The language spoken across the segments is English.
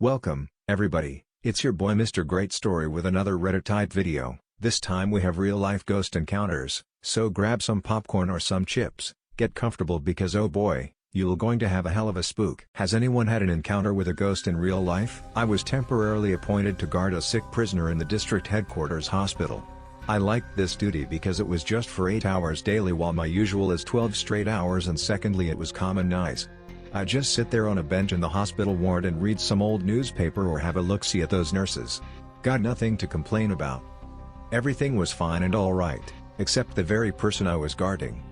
Welcome, everybody, it's your boy Mr. Great Story with another Reddit-type video. This time we have real-life ghost encounters, so grab some popcorn or some chips, get comfortable because oh boy, you're going to have a hell of a spook. Has anyone had an encounter with a ghost in real life? I was temporarily appointed to guard a sick prisoner in the district headquarters hospital. I liked this duty because it was just for 8 hours daily while my usual is 12 straight hours, and secondly it was calm and nice. I just sit there on a bench in the hospital ward and read some old newspaper or have a look-see at those nurses. Got nothing to complain about. Everything was fine and alright, except the very person I was guarding.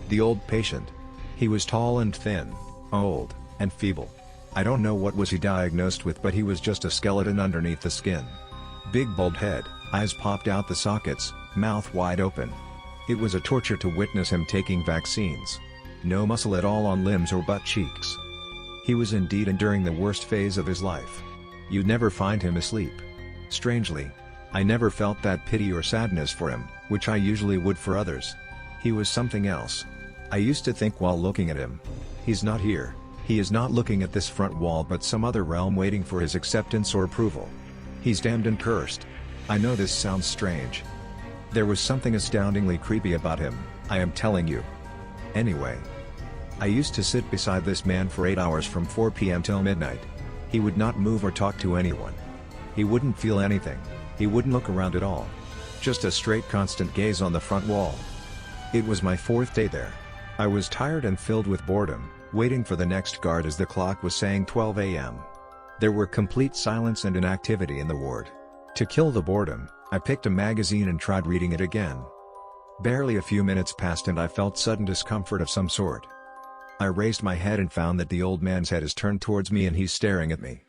The old patient. He was tall and thin, old, and feeble. I don't know what was he diagnosed with, but he was just a skeleton underneath the skin. Big bald head, eyes popped out the sockets, mouth wide open. It was a torture to witness him taking vaccines. No muscle at all on limbs or butt cheeks. He was indeed enduring the worst phase of his life. You'd never find him asleep. Strangely, I never felt that pity or sadness for him, which I usually would for others. He was something else. I used to think while looking at him, he's not here, he is not looking at this front wall but some other realm waiting for his acceptance or approval. He's damned and cursed. I know this sounds strange. There was something astoundingly creepy about him, I am telling you. Anyway, I used to sit beside this man for 8 hours from 4 p.m. till midnight. He would not move or talk to anyone. He wouldn't feel anything, he wouldn't look around at all. Just a straight constant gaze on the front wall. It was my 4th day there. I was tired and filled with boredom, waiting for the next guard as the clock was saying 12 a.m. There were complete silence and inactivity in the ward. To kill the boredom, I picked a magazine and tried reading it again. Barely a few minutes passed and I felt sudden discomfort of some sort. I raised my head and found that the old man's head is turned towards me and he's staring at me.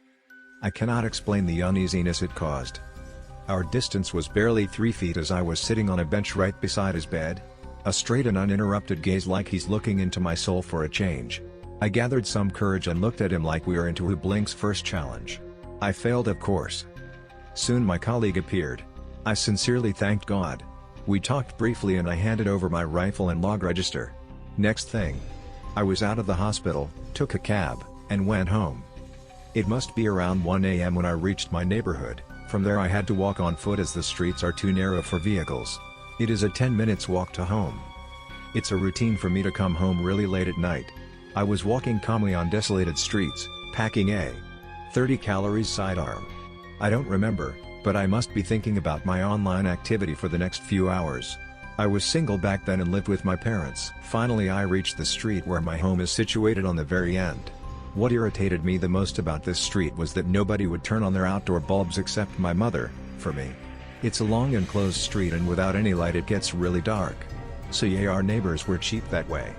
I cannot explain the uneasiness it caused. Our distance was barely 3 feet as I was sitting on a bench right beside his bed. A straight and uninterrupted gaze like he's looking into my soul for a change. I gathered some courage and looked at him like we were into Who Blink's first challenge. I failed, of course. Soon my colleague appeared. I sincerely thanked God. We talked briefly and I handed over my rifle and log register. Next thing, I was out of the hospital, took a cab, and went home. It must be around 1 a.m. when I reached my neighborhood. From there I had to walk on foot as the streets are too narrow for vehicles. It is a 10 minutes walk to home. It's a routine for me to come home really late at night. I was walking calmly on desolated streets, packing a 30-calories sidearm. I don't remember, but I must be thinking about my online activity for the next few hours. I was single back then and lived with my parents. Finally I reached the street where my home is situated on the very end. What irritated me the most about this street was that nobody would turn on their outdoor bulbs except my mother, for me. It's a long and closed street and without any light it gets really dark. So yeah, our neighbors were cheap that way.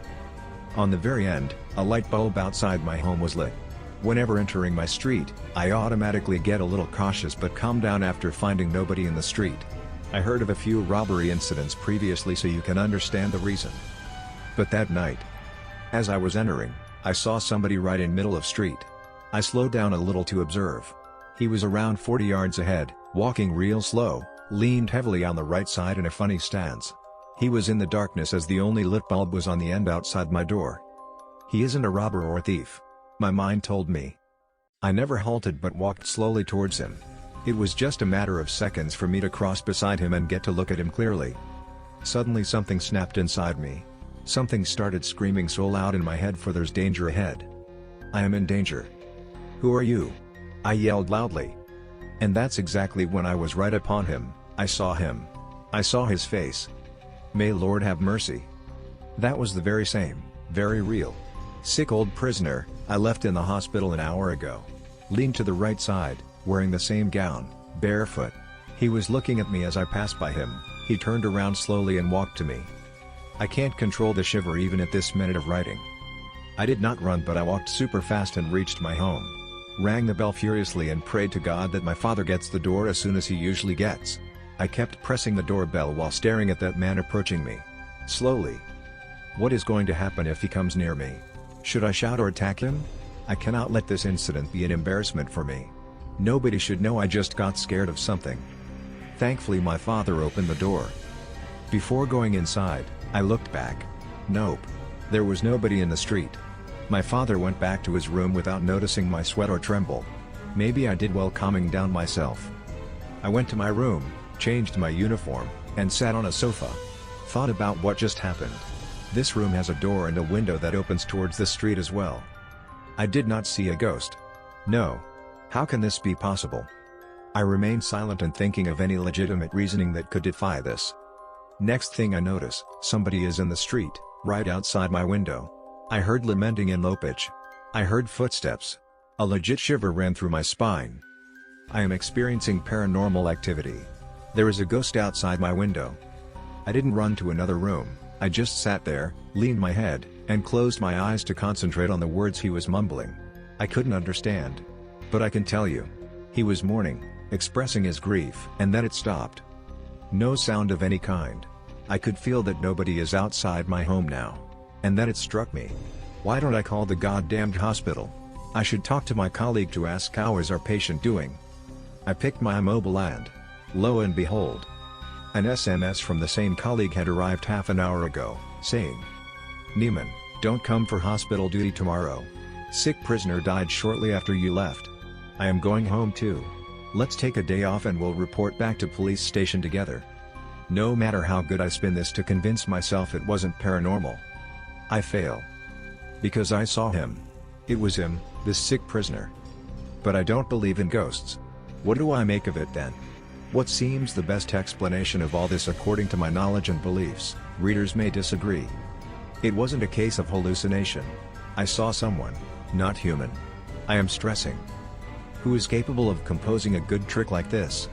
On the very end, a light bulb outside my home was lit. Whenever entering my street, I automatically get a little cautious but calm down after finding nobody in the street. I heard of a few robbery incidents previously, so you can understand the reason. But that night, as I was entering, I saw somebody right in middle of street. I slowed down a little to observe. He was around 40 yards ahead, walking real slow, leaned heavily on the right side in a funny stance. He was in the darkness as the only lit bulb was on the end outside my door. He isn't a robber or a thief. My mind told me. I never halted but walked slowly towards him. It was just a matter of seconds for me to cross beside him and get to look at him clearly. Suddenly something snapped inside me. Something started screaming so loud in my head, for there's danger ahead. I am in danger. Who are you? I yelled loudly. And that's exactly when I was right upon him. I saw him. I saw his face. May Lord have mercy. That was the very same, very real, sick old prisoner I left in the hospital an hour ago. Leaned to the right side, wearing the same gown, barefoot. He was looking at me as I passed by him. He turned around slowly and walked to me. I can't control the shiver even at this minute of writing. I did not run, but I walked super fast and reached my home. Rang the bell furiously and prayed to God that my father gets the door as soon as he usually gets. I kept pressing the doorbell while staring at that man approaching me. Slowly. What is going to happen if he comes near me? Should I shout or attack him? I cannot let this incident be an embarrassment for me. Nobody should know I just got scared of something. Thankfully my father opened the door. Before going inside, I looked back. Nope. There was nobody in the street. My father went back to his room without noticing my sweat or tremble. Maybe I did well calming down myself. I went to my room, changed my uniform, and sat on a sofa. Thought about what just happened. This room has a door and a window that opens towards the street as well. I did not see a ghost. No. How can this be possible? I remained silent and thinking of any legitimate reasoning that could defy this. Next thing I notice, somebody is in the street, right outside my window. I heard lamenting and low pitch. I heard footsteps. A legit shiver ran through my spine. I am experiencing paranormal activity. There is a ghost outside my window. I didn't run to another room, I just sat there, leaned my head, and closed my eyes to concentrate on the words he was mumbling. I couldn't understand. But I can tell you. He was mourning, expressing his grief, and then it stopped. No sound of any kind. I could feel that nobody is outside my home now. And then it struck me. Why don't I call the goddamned hospital? I should talk to my colleague to ask how is our patient doing. I picked my mobile and, lo and behold, an SMS from the same colleague had arrived half an hour ago, saying, "Neiman, don't come for hospital duty tomorrow. Sick prisoner died shortly after you left. I am going home too. Let's take a day off and we'll report back to police station together." No matter how good I spin this to convince myself it wasn't paranormal, I fail. Because I saw him. It was him, this sick prisoner. But I don't believe in ghosts. What do I make of it then? What seems the best explanation of all this according to my knowledge and beliefs? Readers may disagree. It wasn't a case of hallucination. I saw someone, not human. I am stressing. Who is capable of composing a good trick like this?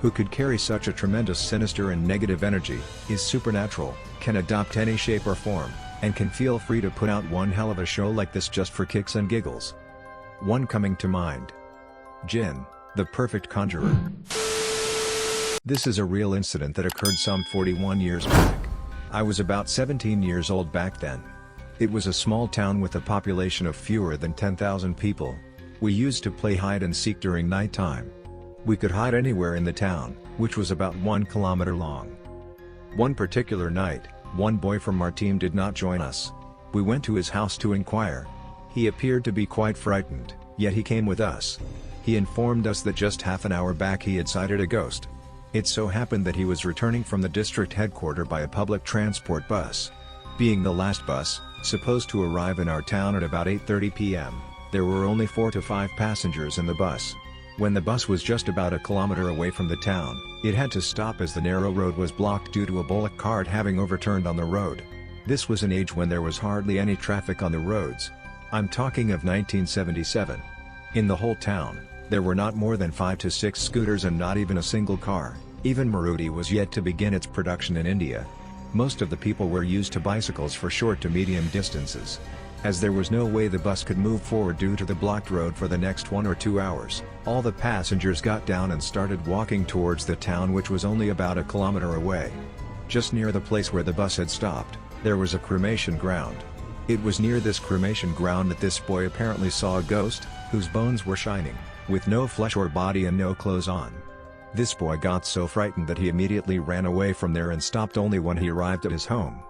Who could carry such a tremendous sinister and negative energy, is supernatural, can adopt any shape or form, and can feel free to put out one hell of a show like this just for kicks and giggles? One coming to mind. Jinn, the perfect conjurer. This is a real incident that occurred some 41 years back. I was about 17 years old back then. It was a small town with a population of fewer than 10,000 people. We used to play hide and seek during nighttime. We could hide anywhere in the town, which was about 1 kilometer long. One particular night, one boy from our team did not join us. We went to his house to inquire. He appeared to be quite frightened, yet he came with us. He informed us that just half an hour back he had sighted a ghost. It so happened that he was returning from the district headquarters by a public transport bus. Being the last bus, supposed to arrive in our town at about 8:30 p.m., there were only 4 to 5 passengers in the bus. When the bus was just about a kilometer away from the town, it had to stop as the narrow road was blocked due to a bullock cart having overturned on the road. This was an age when there was hardly any traffic on the roads. I'm talking of 1977. In the whole town, there were not more than 5 to 6 scooters and not even a single car. Even Maruti was yet to begin its production in India. Most of the people were used to bicycles for short to medium distances. As there was no way the bus could move forward due to the blocked road for the next 1 or 2 hours, all the passengers got down and started walking towards the town, which was only about a kilometer away. Just near the place where the bus had stopped, there was a cremation ground. It was near this cremation ground that this boy apparently saw a ghost, whose bones were shining, with no flesh or body and no clothes on. This boy got so frightened that he immediately ran away from there and stopped only when he arrived at his home.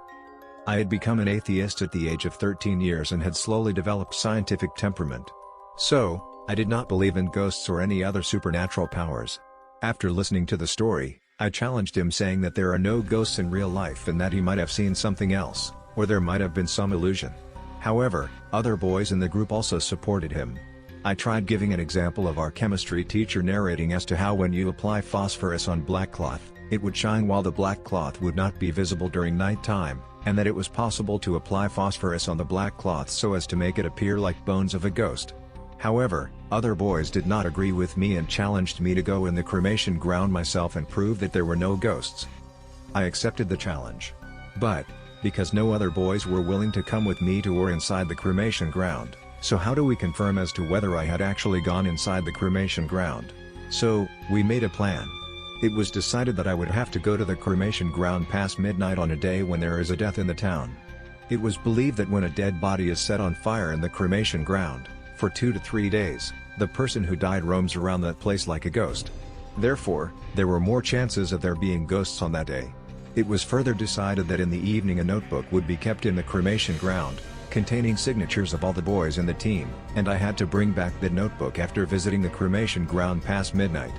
I had become an atheist at the age of 13 years and had slowly developed scientific temperament. So, I did not believe in ghosts or any other supernatural powers. After listening to the story, I challenged him, saying that there are no ghosts in real life and that he might have seen something else, or there might have been some illusion. However, other boys in the group also supported him. I tried giving an example of our chemistry teacher narrating as to how when you apply phosphorus on black cloth, it would shine while the black cloth would not be visible during night time, and that it was possible to apply phosphorus on the black cloth so as to make it appear like bones of a ghost. However, other boys did not agree with me and challenged me to go in the cremation ground myself and prove that there were no ghosts. I accepted the challenge. But, because no other boys were willing to come with me to or inside the cremation ground, so how do we confirm as to whether I had actually gone inside the cremation ground? So, we made a plan. It was decided that I would have to go to the cremation ground past midnight on a day when there is a death in the town. It was believed that when a dead body is set on fire in the cremation ground, for 2 to 3 days, the person who died roams around that place like a ghost. Therefore, there were more chances of there being ghosts on that day. It was further decided that in the evening a notebook would be kept in the cremation ground. containing signatures of all the boys in the team, and I had to bring back the notebook after visiting the cremation ground past midnight.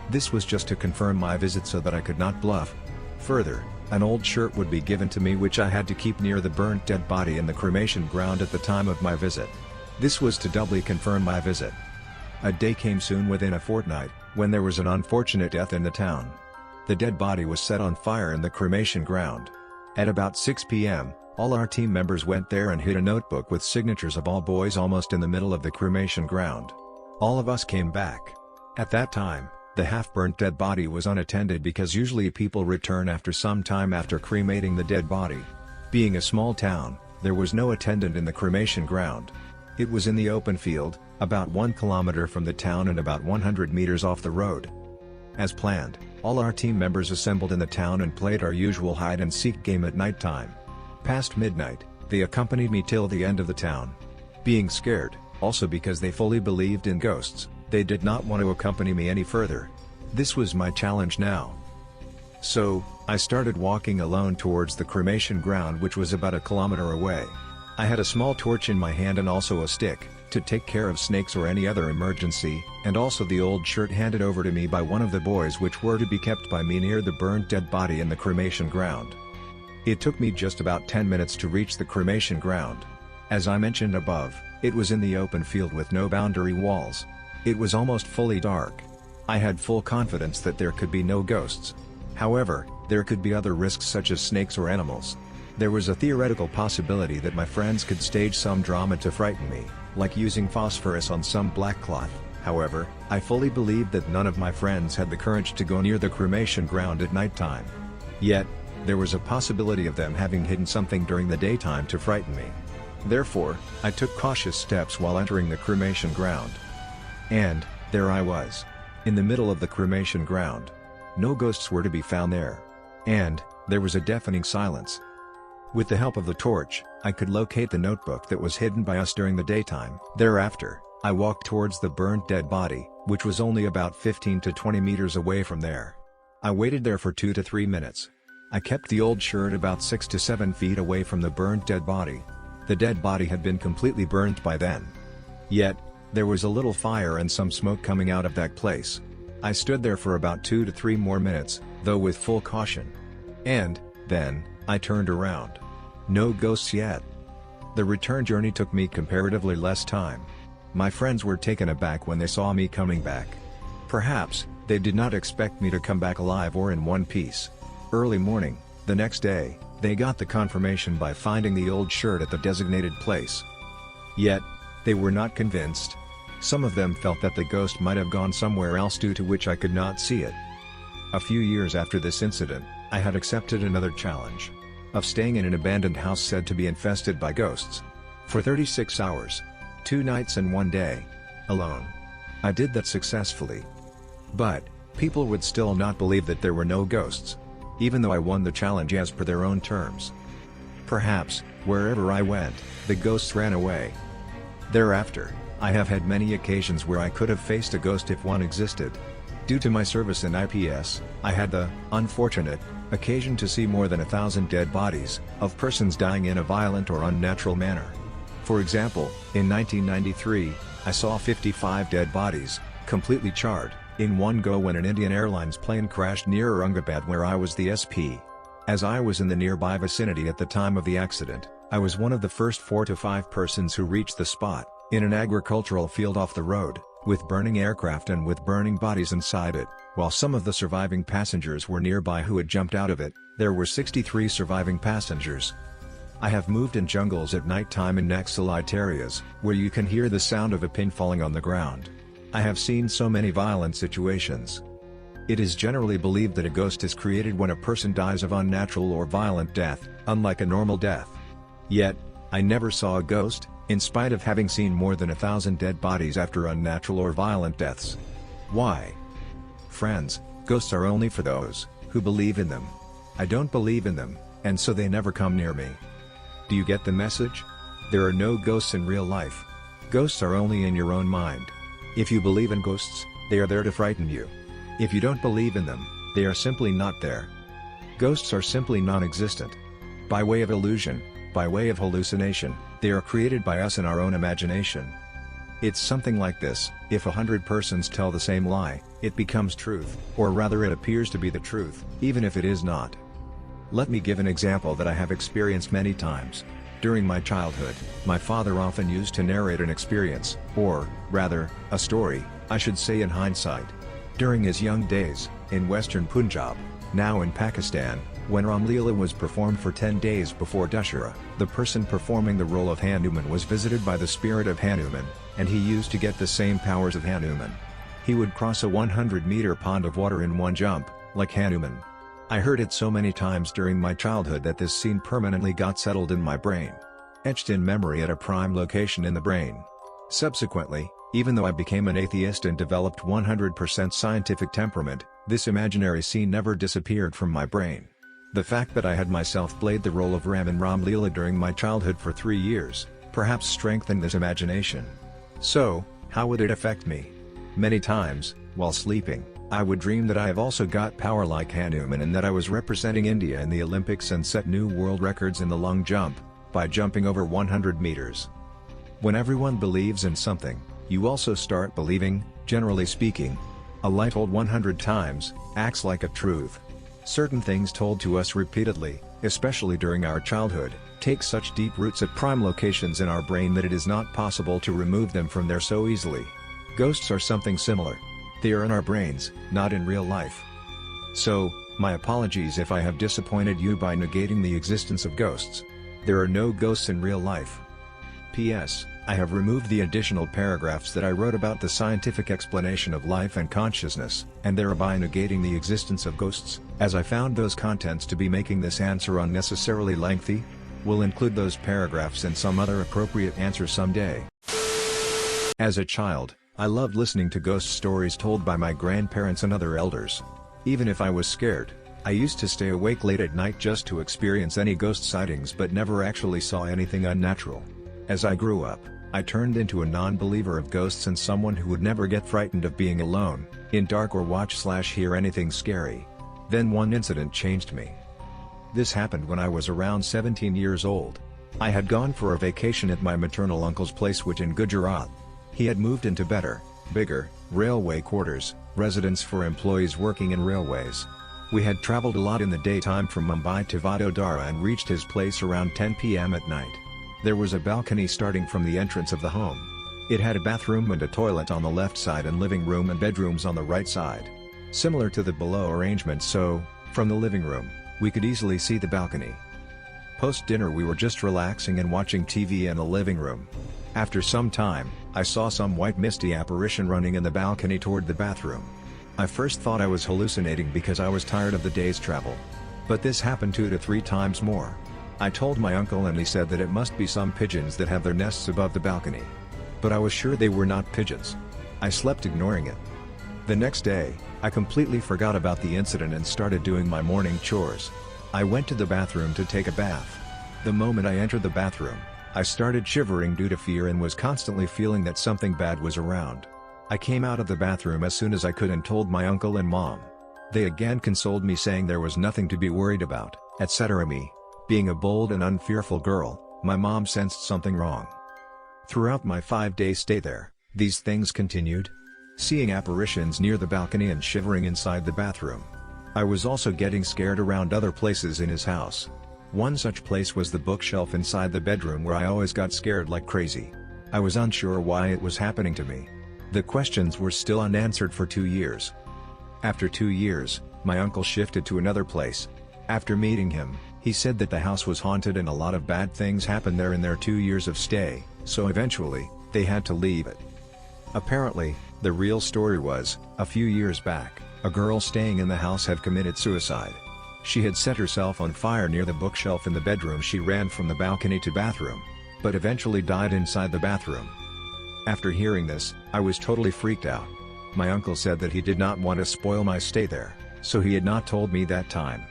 This was just to confirm my visit so that I could not bluff. Further, an old shirt would be given to me which I had to keep near the burnt dead body in the cremation ground at the time of my visit. This was to doubly confirm my visit. A day came soon within a fortnight, when there was an unfortunate death in the town. The dead body was set on fire in the cremation ground. At about 6 p.m., all our team members went there and hid a notebook with signatures of all boys almost in the middle of the cremation ground. All of us came back. At that time, the half-burnt dead body was unattended because usually people return after some time after cremating the dead body. Being a small town, there was no attendant in the cremation ground. It was in the open field, about 1 kilometer from the town and about 100 meters off the road. As planned, all our team members assembled in the town and played our usual hide-and-seek game at night time. Past midnight, they accompanied me till the end of the town. Being scared, also because they fully believed in ghosts, they did not want to accompany me any further. This was my challenge now. So, I started walking alone towards the cremation ground, which was about 1 kilometer away. I had a small torch in my hand and also a stick, to take care of snakes or any other emergency, and also the old shirt handed over to me by one of the boys which were to be kept by me near the burnt dead body in the cremation ground. It took me just about 10 minutes to reach the cremation ground. As I mentioned above, it was in the open field with no boundary walls. It was almost fully dark. I had full confidence that there could be no ghosts. However, there could be other risks such as snakes or animals. There was a theoretical possibility that my friends could stage some drama to frighten me, like using phosphorus on some black cloth. However, I fully believed that none of my friends had the courage to go near the cremation ground at night time. Yet, there was a possibility of them having hidden something during the daytime to frighten me. Therefore, I took cautious steps while entering the cremation ground. And, there I was. In the middle of the cremation ground. No ghosts were to be found there. And, there was a deafening silence. With the help of the torch, I could locate the notebook that was hidden by us during the daytime. Thereafter, I walked towards the burnt dead body, which was only about 15 to 20 meters away from there. I waited there for 2 to 3 minutes. I kept the old shirt about 6 to 7 feet away from the burnt dead body. The dead body had been completely burnt by then. Yet, there was a little fire and some smoke coming out of that place. I stood there for about 2 to 3 more minutes, though with full caution. And, then, I turned around. No ghosts yet. The return journey took me comparatively less time. My friends were taken aback when they saw me coming back. Perhaps, they did not expect me to come back alive or in one piece. Early morning, the next day, they got the confirmation by finding the old shirt at the designated place. Yet, they were not convinced. Some of them felt that the ghost might have gone somewhere else due to which I could not see it. A few years after this incident, I had accepted another challenge. Of staying in an abandoned house said to be infested by ghosts. For 36 hours. 2 nights and 1 day. Alone. I did that successfully. But, people would still not believe that there were no ghosts. Even though I won the challenge as per their own terms. Perhaps, wherever I went, the ghosts ran away. Thereafter, I have had many occasions where I could have faced a ghost if one existed. Due to my service in IPS, I had the unfortunate occasion to see more than 1,000 dead bodies, of persons dying in a violent or unnatural manner. For example, in 1993, I saw 55 dead bodies, completely charred, in one go when an Indian Airlines plane crashed near Aurangabad where I was the SP. As I was in the nearby vicinity at the time of the accident, I was one of the first 4 to 5 persons who reached the spot, in an agricultural field off the road, with burning aircraft and with burning bodies inside it. While some of the surviving passengers were nearby who had jumped out of it, there were 63 surviving passengers. I have moved in jungles at night time in Naxalite areas, where you can hear the sound of a pin falling on the ground. I have seen so many violent situations. It is generally believed that a ghost is created when a person dies of unnatural or violent death, unlike a normal death. Yet, I never saw a ghost, in spite of having seen more than 1,000 dead bodies after unnatural or violent deaths. Why? Friends, ghosts are only for those who believe in them. I don't believe in them, and so they never come near me. Do you get the message? There are no ghosts in real life. Ghosts are only in your own mind. If you believe in ghosts, they are there to frighten you. If you don't believe in them, they are simply not there. Ghosts are simply non-existent. By way of illusion, by way of hallucination, they are created by us in our own imagination. It's something like this: if 100 persons tell the same lie, it becomes truth, or rather it appears to be the truth, even if it is not. Let me give an example that I have experienced many times. During my childhood, my father often used to narrate an experience, or, rather, a story, I should say in hindsight. During his young days, in western Punjab, now in Pakistan, when Ram Leela was performed for 10 days before Dussehra, the person performing the role of Hanuman was visited by the spirit of Hanuman, and he used to get the same powers of Hanuman. He would cross a 100-meter pond of water in one jump, like Hanuman. I heard it so many times during my childhood that this scene permanently got settled in my brain, etched in memory at a prime location in the brain. Subsequently, even though I became an atheist and developed 100% scientific temperament, this imaginary scene never disappeared from my brain. The fact that I had myself played the role of Ram in Ram Leela during my childhood for 3 years, perhaps strengthened this imagination. So, how would it affect me? Many times, while sleeping, I would dream that I have also got power like Hanuman and that I was representing India in the Olympics and set new world records in the long jump, by jumping over 100 meters. When everyone believes in something, you also start believing, generally speaking. A lie told 100 times, acts like a truth. Certain things told to us repeatedly, especially during our childhood, take such deep roots at prime locations in our brain that it is not possible to remove them from there so easily. Ghosts are something similar. They are in our brains, not in real life. So, my apologies if I have disappointed you by negating the existence of ghosts. There are no ghosts in real life. P.S. I have removed the additional paragraphs that I wrote about the scientific explanation of life and consciousness, and thereby negating the existence of ghosts, as I found those contents to be making this answer unnecessarily lengthy. We'll include those paragraphs in some other appropriate answer someday. As a child, I loved listening to ghost stories told by my grandparents and other elders. Even if I was scared, I used to stay awake late at night just to experience any ghost sightings but never actually saw anything unnatural. As I grew up, I turned into a non-believer of ghosts and someone who would never get frightened of being alone, in dark or watch/hear anything scary. Then one incident changed me. This happened when I was around 17 years old. I had gone for a vacation at my maternal uncle's place which in Gujarat. He had moved into better, bigger, railway quarters, residence for employees working in railways. We had traveled a lot in the daytime from Mumbai to Vadodara and reached his place around 10 p.m. at night. There was a balcony starting from the entrance of the home. It had a bathroom and a toilet on the left side and living room and bedrooms on the right side. Similar to the below arrangement, so, from the living room, we could easily see the balcony. Post-dinner we were just relaxing and watching TV in the living room. After some time, I saw some white misty apparition running in the balcony toward the bathroom. I first thought I was hallucinating because I was tired of the day's travel. But this happened 2 to 3 times more. I told my uncle and he said that it must be some pigeons that have their nests above the balcony. But I was sure they were not pigeons. I slept ignoring it. The next day, I completely forgot about the incident and started doing my morning chores. I went to the bathroom to take a bath. The moment I entered the bathroom, I started shivering due to fear and was constantly feeling that something bad was around. I came out of the bathroom as soon as I could and told my uncle and mom. They again consoled me saying there was nothing to be worried about, etc. Me, being a bold and unfearful girl, my mom sensed something wrong. Throughout my 5-day stay there, these things continued. Seeing apparitions near the balcony and shivering inside the bathroom. I was also getting scared around other places in his house. One such place was the bookshelf inside the bedroom where I always got scared like crazy. I was unsure why it was happening to me. The questions were still unanswered for 2 years. After 2 years, my uncle shifted to another place. After meeting him, he said that the house was haunted and a lot of bad things happened there in their 2 years of stay, so eventually, they had to leave it. Apparently, the real story was, a few years back, a girl staying in the house had committed suicide. She had set herself on fire near the bookshelf in the bedroom. She ran from the balcony to bathroom, but eventually died inside the bathroom. After hearing this, I was totally freaked out. My uncle said that he did not want to spoil my stay there, so he had not told me that time.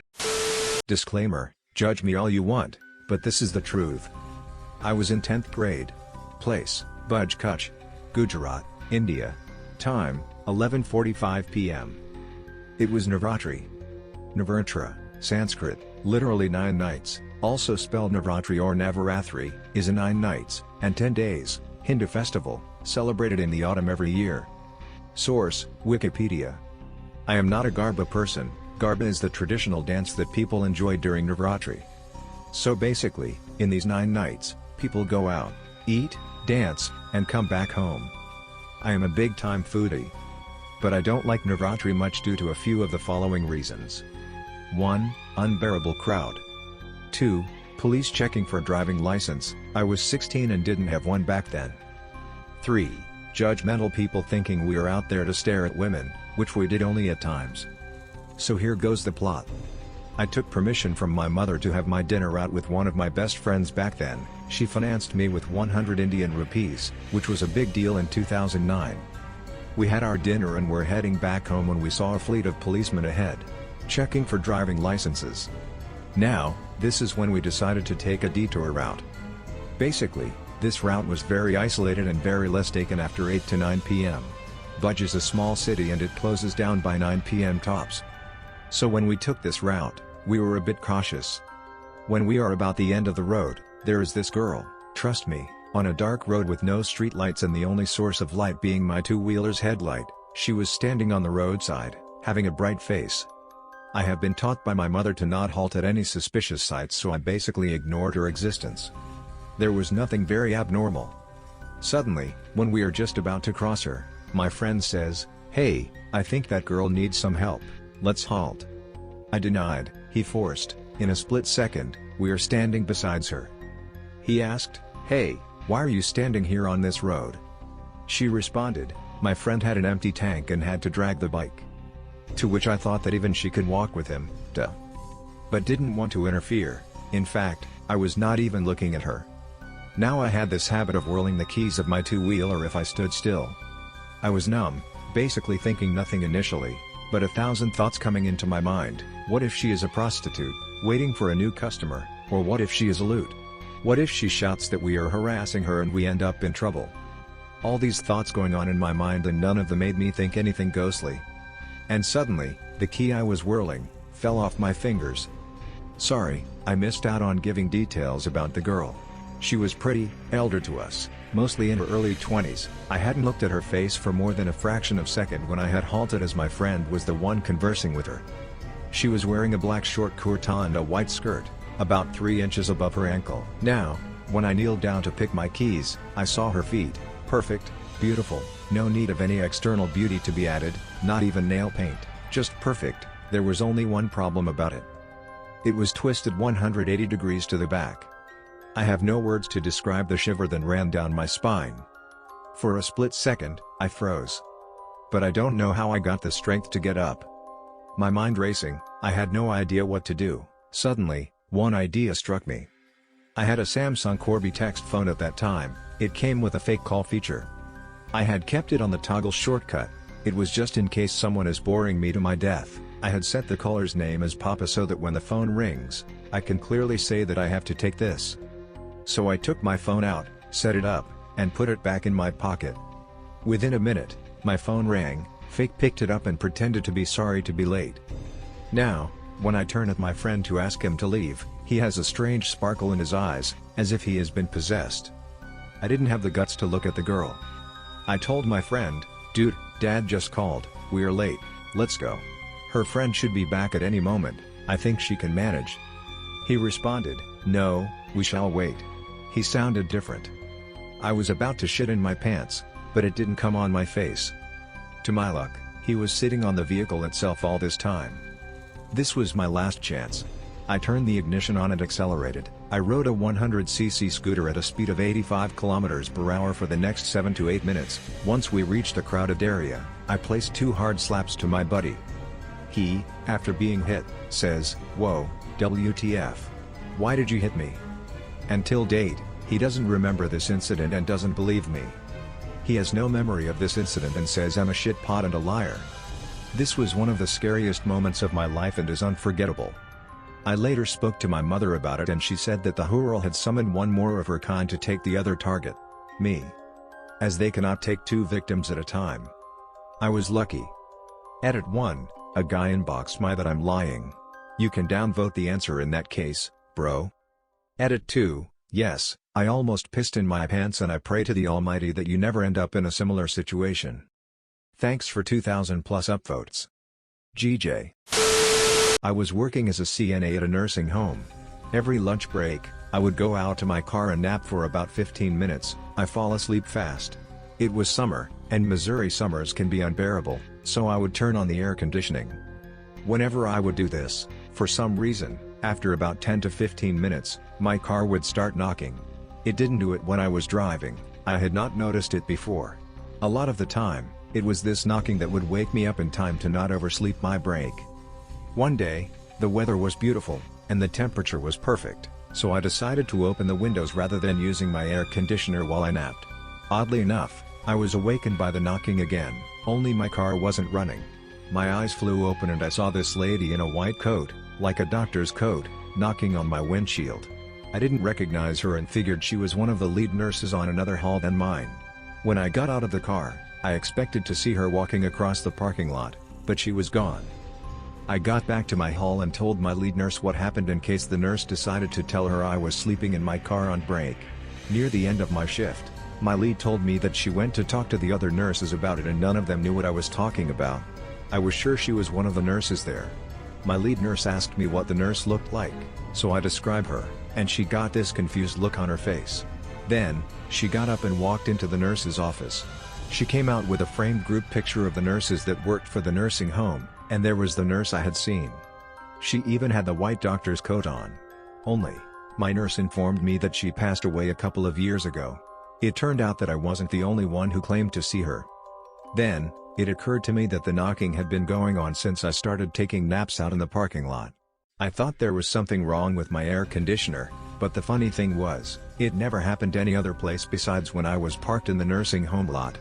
Disclaimer, judge me all you want, but this is the truth. I was in 10th grade. Place, Bhuj Kutch, Gujarat, India. Time, 11:45 p.m. It was Navratri. Navratra, Sanskrit, literally 9 nights, also spelled Navratri or Navaratri, is a 9 nights and 10 days Hindu festival, celebrated in the autumn every year. Source: Wikipedia. I am not a Garba person. Garba is the traditional dance that people enjoy during Navratri. So basically, in these 9 nights, people go out, eat, dance, and come back home. I am a big-time foodie. But I don't like Navratri much due to a few of the following reasons. 1. Unbearable crowd. 2. Police checking for driving license. I was 16 and didn't have one back then. 3. Judgmental people thinking we are out there to stare at women, which we did only at times. So here goes the plot. I took permission from my mother to have my dinner out with one of my best friends back then. She financed me with 100 Indian rupees, which was a big deal in 2009. We had our dinner and were heading back home when we saw a fleet of policemen ahead, checking for driving licenses. Now, this is when we decided to take a detour route. Basically, this route was very isolated and very less taken after 8 to 9 p.m. Budge is a small city and it closes down by 9 p.m. tops. So when we took this route, we were a bit cautious. When we are about the end of the road, there is this girl, trust me, on a dark road with no street lights and the only source of light being my two-wheeler's headlight. She was standing on the roadside, having a bright face. I have been taught by my mother to not halt at any suspicious sights, so I basically ignored her existence. There was nothing very abnormal. Suddenly, when we are just about to cross her, my friend says, "Hey, I think that girl needs some help, let's halt." I denied. He forced. In a split second, we are standing beside her. He asked, "Hey, why are you standing here on this road?" She responded, "My friend had an empty tank and had to drag the bike." To which I thought that even she could walk with him, duh. But didn't want to interfere. In fact, I was not even looking at her. Now I had this habit of whirling the keys of my two-wheeler if I stood still. I was numb, basically thinking nothing initially, but 1,000 thoughts coming into my mind. What if she is a prostitute, waiting for a new customer, or what if she is a loot? What if she shouts that we are harassing her and we end up in trouble? All these thoughts going on in my mind and none of them made me think anything ghostly. And suddenly, the key I was whirling, fell off my fingers. Sorry, I missed out on giving details about the girl. She was pretty, elder to us, mostly in her early 20s. I hadn't looked at her face for more than a fraction of a second when I had halted as my friend was the one conversing with her. She was wearing a black short kurta and a white skirt, about 3 inches above her ankle. Now, when I kneeled down to pick my keys, I saw her feet, perfect, beautiful, no need of any external beauty to be added, not even nail paint, just perfect. There was only one problem about it. It was twisted 180 degrees to the back. I have no words to describe the shiver that ran down my spine. For a split second, I froze. But I don't know how I got the strength to get up. My mind racing, I had no idea what to do. Suddenly, one idea struck me. I had a Samsung Corby text phone at that time. It came with a fake call feature. I had kept it on the toggle shortcut. It was just in case someone is boring me to my death. I had set the caller's name as Papa so that when the phone rings, I can clearly say that I have to take this. So I took my phone out, set it up, and put it back in my pocket. Within a minute, my phone rang. Fake picked it up and pretended to be sorry to be late. Now, when I turn at my friend to ask him to leave, he has a strange sparkle in his eyes, as if he has been possessed. I didn't have the guts to look at the girl. I told my friend, "Dude, Dad just called, we are late, let's go. Her friend should be back at any moment, I think she can manage." He responded, "No, we shall wait." He sounded different. I was about to shit in my pants, but it didn't come on my face. To my luck, he was sitting on the vehicle itself all this time. This was my last chance. I turned the ignition on and accelerated. I rode a 100cc scooter at a speed of 85 km/h for the next 7 to 8 minutes. Once we reached a crowded area, I placed 2 hard slaps to my buddy. He, after being hit, says, "Whoa, WTF. Why did you hit me?" Until date, he doesn't remember this incident and doesn't believe me. He has no memory of this incident and says I'm a shitpot and a liar. This was one of the scariest moments of my life and is unforgettable. I later spoke to my mother about it and she said that the Hurl had summoned one more of her kind to take the other target. Me. As they cannot take 2 victims at a time. I was lucky. Edit 1, a guy inboxed me that I'm lying. You can downvote the answer in that case, bro. Edit 2, yes, I almost pissed in my pants and I pray to the Almighty that you never end up in a similar situation. Thanks for 2,000 plus upvotes. GJ. I was working as a CNA at a nursing home. Every lunch break, I would go out to my car and nap for about 15 minutes, I fall asleep fast. It was summer, and Missouri summers can be unbearable, so I would turn on the air conditioning. Whenever I would do this, for some reason, after about 10 to 15 minutes, my car would start knocking. It didn't do it when I was driving, I had not noticed it before. A lot of the time, it was this knocking that would wake me up in time to not oversleep my break. One day, the weather was beautiful, and the temperature was perfect, so I decided to open the windows rather than using my air conditioner while I napped. Oddly enough, I was awakened by the knocking again, only my car wasn't running. My eyes flew open and I saw this lady in a white coat, like a doctor's coat, knocking on my windshield. I didn't recognize her and figured she was one of the lead nurses on another hall than mine. When I got out of the car, I expected to see her walking across the parking lot, but she was gone. I got back to my hall and told my lead nurse what happened in case the nurse decided to tell her I was sleeping in my car on break. Near the end of my shift, my lead told me that she went to talk to the other nurses about it and none of them knew what I was talking about. I was sure she was one of the nurses there. My lead nurse asked me what the nurse looked like, so I described her, and she got this confused look on her face. Then, she got up and walked into the nurse's office. She came out with a framed group picture of the nurses that worked for the nursing home, and there was the nurse I had seen. She even had the white doctor's coat on. Only, my nurse informed me that she passed away a couple of years ago. It turned out that I wasn't the only one who claimed to see her. Then, it occurred to me that the knocking had been going on since I started taking naps out in the parking lot. I thought there was something wrong with my air conditioner, but the funny thing was, it never happened any other place besides when I was parked in the nursing home lot.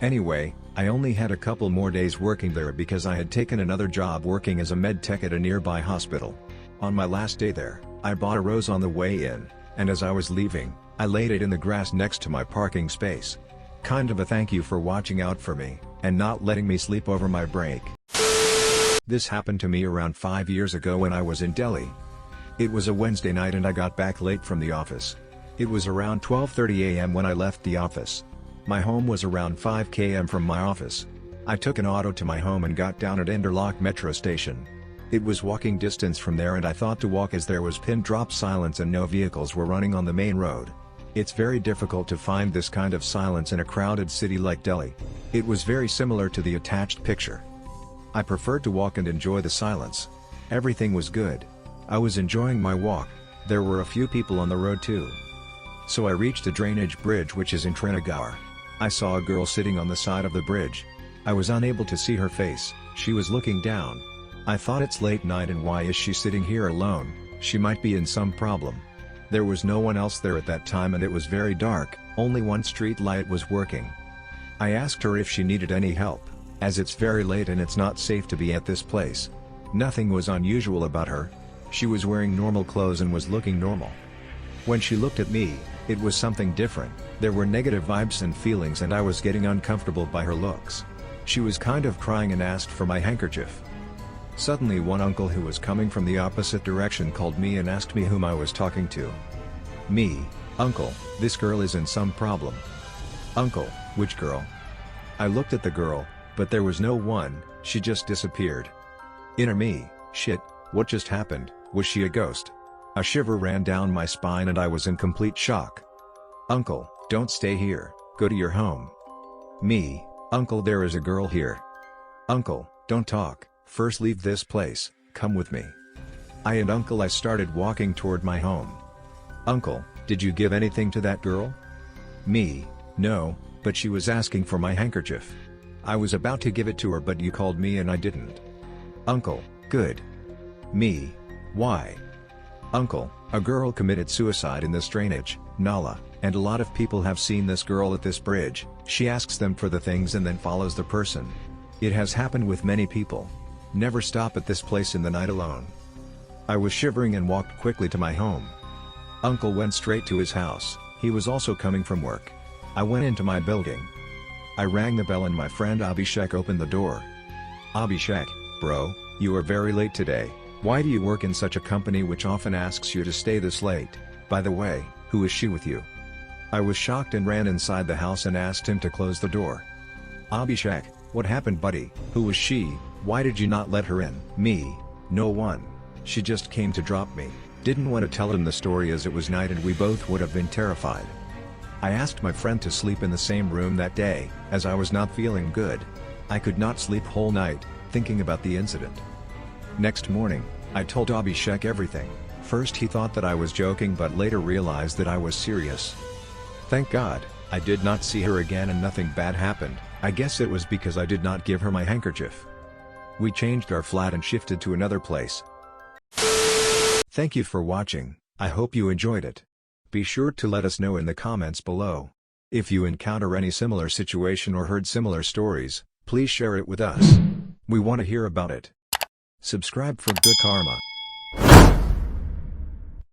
Anyway, I only had a couple more days working there because I had taken another job working as a med tech at a nearby hospital. On my last day there, I bought a rose on the way in, and as I was leaving, I laid it in the grass next to my parking space. Kind of a thank you for watching out for me, and not letting me sleep over my break. This happened to me around 5 years ago when I was in Delhi. It was a Wednesday night and I got back late from the office. It was around 12:30 a.m. when I left the office. My home was around 5 km from my office. I took an auto to my home and got down at Interlock metro station. It was walking distance from there and I thought to walk as there was pin drop silence and no vehicles were running on the main road. It's very difficult to find this kind of silence in a crowded city like Delhi. It was very similar to the attached picture. I preferred to walk and enjoy the silence. Everything was good. I was enjoying my walk. There were a few people on the road too. So I reached a drainage bridge which is in Srinagar. I saw a girl sitting on the side of the bridge. I was unable to see her face, she was looking down. I thought it's late night and why is she sitting here alone, she might be in some problem. There was no one else there at that time and it was very dark, only one street light was working. I asked her if she needed any help, as it's very late and it's not safe to be at this place. Nothing was unusual about her. She was wearing normal clothes and was looking normal. When she looked at me, it was something different. There were negative vibes and feelings and I was getting uncomfortable by her looks. She was kind of crying and asked for my handkerchief. Suddenly one uncle who was coming from the opposite direction called me and asked me whom I was talking to. Me, uncle, this girl is in some problem. Uncle, which girl? I looked at the girl, but there was no one, she just disappeared. Inner me, shit, what just happened, was she a ghost? A shiver ran down my spine and I was in complete shock. Uncle, don't stay here, go to your home. Me, uncle, there is a girl here. Uncle, don't talk, first leave this place, come with me. I started walking toward my home. Uncle, did you give anything to that girl? Me, no, but she was asking for my handkerchief. I was about to give it to her but you called me and I didn't. Uncle, good. Me, why? Uncle, a girl committed suicide in this drainage, Nala, and a lot of people have seen this girl at this bridge. She asks them for the things and then follows the person. It has happened with many people. Never stop at this place in the night alone. I was shivering and walked quickly to my home. Uncle went straight to his house, he was also coming from work. I went into my building. I rang the bell and my friend Abhishek opened the door. Abhishek, bro, you are very late today. Why do you work in such a company which often asks you to stay this late? By the way, who is she with you? I was shocked and ran inside the house and asked him to close the door. Abhishek, what happened buddy? Who was she? Why did you not let her in? Me, no one. She just came to drop me. Didn't want to tell him the story as it was night and we both would have been terrified. I asked my friend to sleep in the same room that day, as I was not feeling good. I could not sleep whole night, thinking about the incident. Next morning, I told Abhishek everything. First he thought that I was joking but later realized that I was serious. Thank God, I did not see her again and nothing bad happened. I guess it was because I did not give her my handkerchief. We changed our flat and shifted to another place. Thank you for watching, I hope you enjoyed it. Be sure to let us know in the comments below. If you encounter any similar situation or heard similar stories, please share it with us. We want to hear about it. Subscribe for good karma.